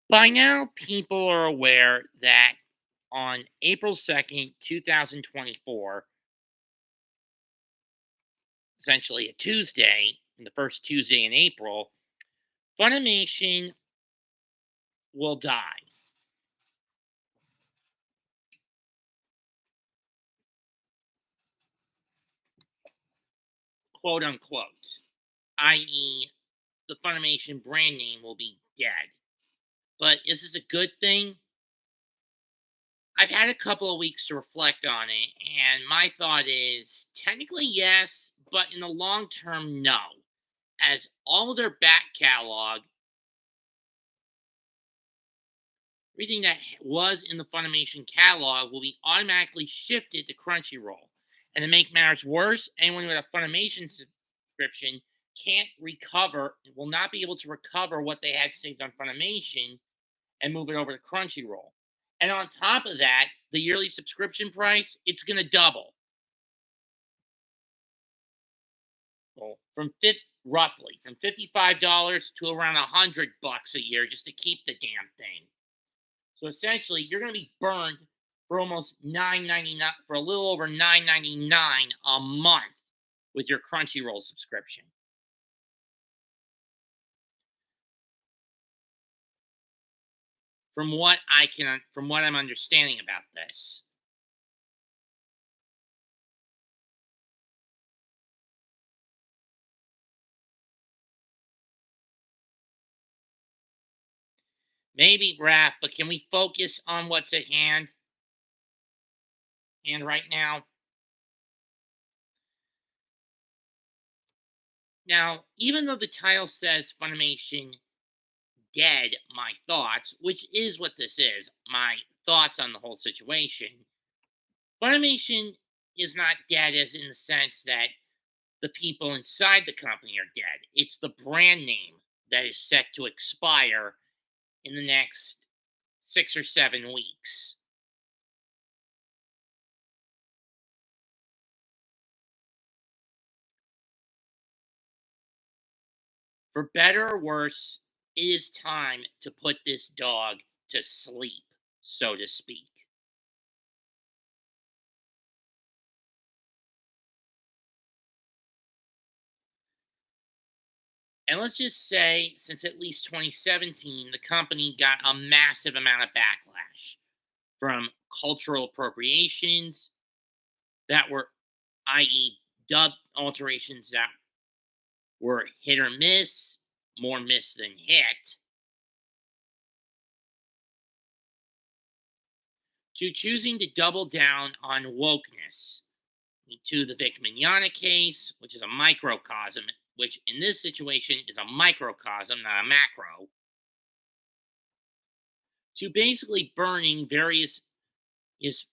By now, people are aware that on April 2nd, 2024, essentially a Tuesday, the first Tuesday in April, Funimation will die, quote unquote, i.e., the Funimation brand name will be dead. But is this a good thing? I've had a couple of weeks to reflect on it, and my thought is technically yes, but in the long term, no. As all of their back catalog, everything that was in the Funimation catalog will be automatically shifted to Crunchyroll. And to make matters worse, anyone with a Funimation subscription can't recover, will not be able to recover what they had saved on Funimation and move it over to Crunchyroll. And on top of that, the yearly subscription price, it's going to double. Well, roughly from $55 to around $100 a year just to keep the damn thing. So essentially, you're going to be burned for almost 9.99 for a little over 9.99 a month with your Crunchyroll subscription. From what I'm understanding about this. Maybe Raph, but can we focus on what's at hand and right now? Now, even though the title says Funimation Dead, my thoughts, which is what this is, my thoughts on the whole situation. Funimation is not dead as in the sense that the people inside the company are dead. It's the brand name that is set to expire in the next 6 or 7 weeks. For better or worse, it is time to put this dog to sleep, so to speak. And let's just say, since at least 2017, the company got a massive amount of backlash from cultural appropriations that were, i.e., dub alterations that were hit or miss, more miss than hit, to choosing to double down on wokeness, to the Vic Mignogna case, which is a microcosm, which in this situation is a microcosm, not a macro, to basically burning various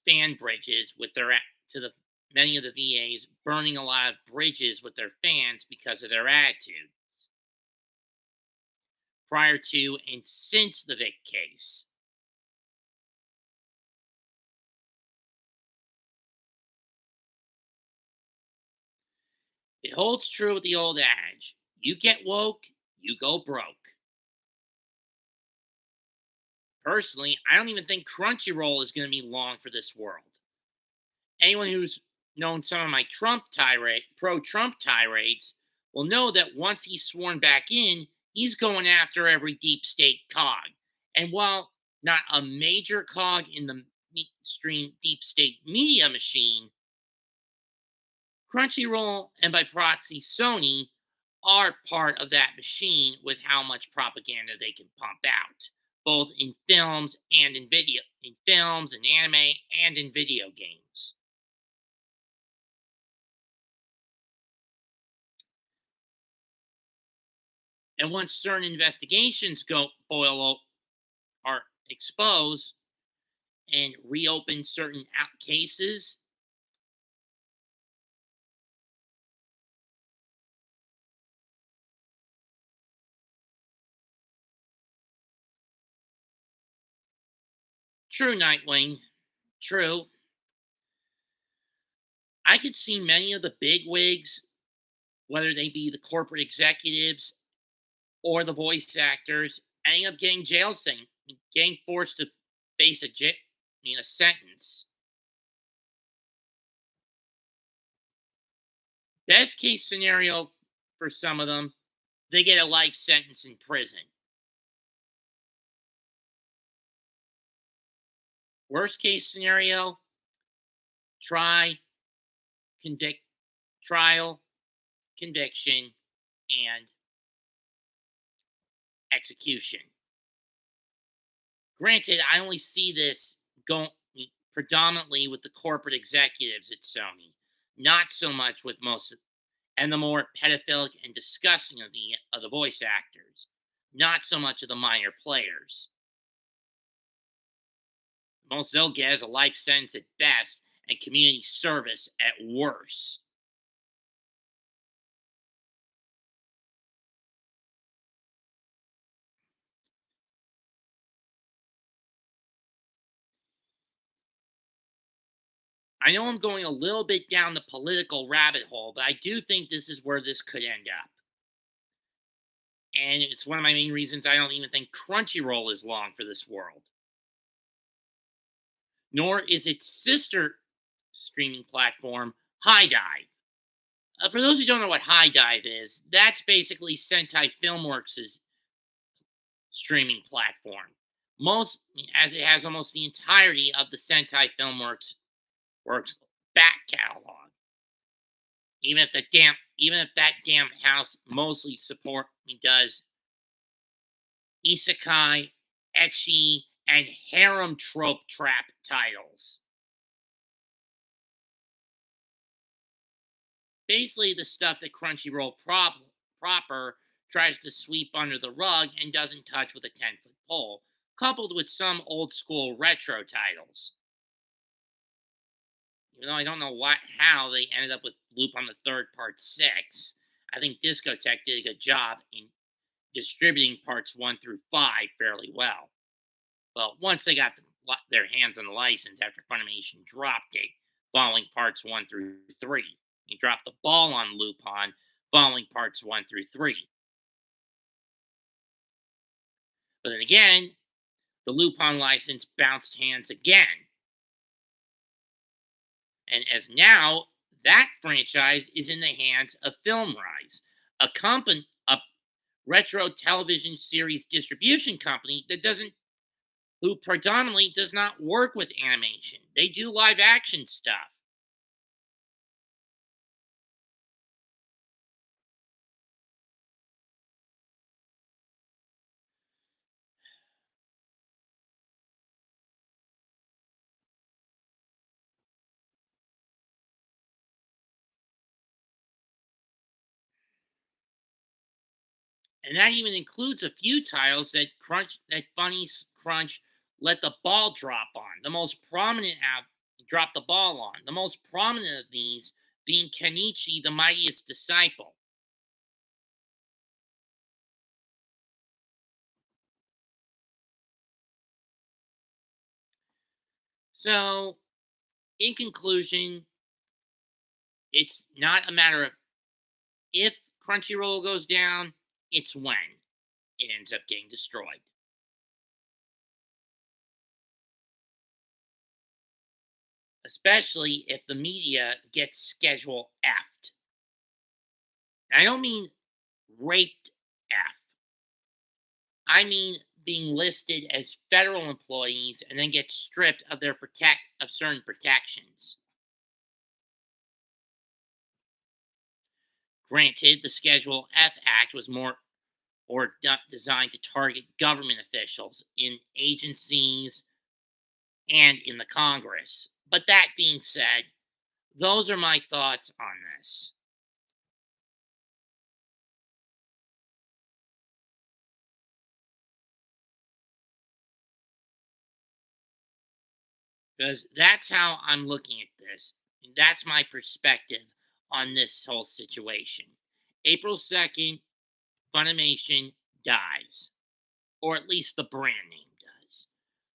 fan bridges with their to the many of the VAs burning a lot of bridges with their fans because of their attitudes prior to and since the Vic case. It holds true with the old adage: you get woke, you go broke. Personally, I don't even think Crunchyroll is going to be long for this world. Anyone who's known some of my pro Trump tirades will know that once he's sworn back in, he's going after every deep state cog. And while not a major cog in the mainstream deep state media machine, Crunchyroll and by proxy Sony are part of that machine with how much propaganda they can pump out, both in films and in films and anime and in video games. And once certain investigations go boil are exposed and reopen certain cases, true, Nightwing, true. I could see many of the big wigs, whether they be the corporate executives or the voice actors, ending up getting getting forced to face a sentence. Best case scenario for some of them, they get a life sentence in prison. Worst case scenario, try, convict, trial, conviction, and execution. Granted, I only see this going predominantly with the corporate executives at Sony, not so much with most and the more pedophilic and disgusting of the voice actors, not so much of the minor players. Most they'll get is a life sentence at best and community service at worst. I know I'm going a little bit down the political rabbit hole, but I do think this is where this could end up. And it's one of my main reasons I don't even think Crunchyroll is long for this world. Nor is its sister streaming platform, High Dive. For those who don't know what High Dive is, that's basically Sentai Filmworks' streaming platform. Most, as it has almost the entirety of the Sentai Filmworks works back catalog. Even if that damn house mostly support does isekai, ecchi, and harem trope trap titles. Basically, the stuff that Crunchyroll proper tries to sweep under the rug and doesn't touch with a 10-foot pole, coupled with some old school retro titles. Even though I don't know how they ended up with Loop on the Third Part 6, I think Discotech did a good job in distributing parts 1 through 5 fairly well. Well, once they got their hands on the license after Funimation dropped it, following parts 1 through 3. He dropped the ball on Lupin following parts 1 through 3. But then again, the Lupin license bounced hands again. And as now, that franchise is in the hands of FilmRise, a retro television series distribution company who predominantly does not work with animation. They do live action stuff. And that even includes a few titles that Funny's Crunch let the ball drop on. The most prominent app drop the ball on. The most prominent of these being Kenichi, the Mightiest Disciple. So, in conclusion, it's not a matter of if Crunchyroll goes down, it's when it ends up getting destroyed. Especially if the media gets Schedule F'd. I don't mean raped F. I mean being listed as federal employees and then get stripped of certain protections. Granted, the Schedule F Act was more designed to target government officials in agencies and in the Congress. But that being said, those are my thoughts on this. Because that's how I'm looking at this. That's my perspective on this whole situation. April 2nd, Funimation dies, or at least the brand name does.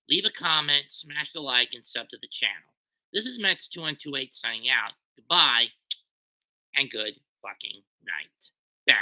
Leave a comment, smash the like, and sub to the channel. This is Mets2128 signing out. Goodbye, and good fucking night. Bang.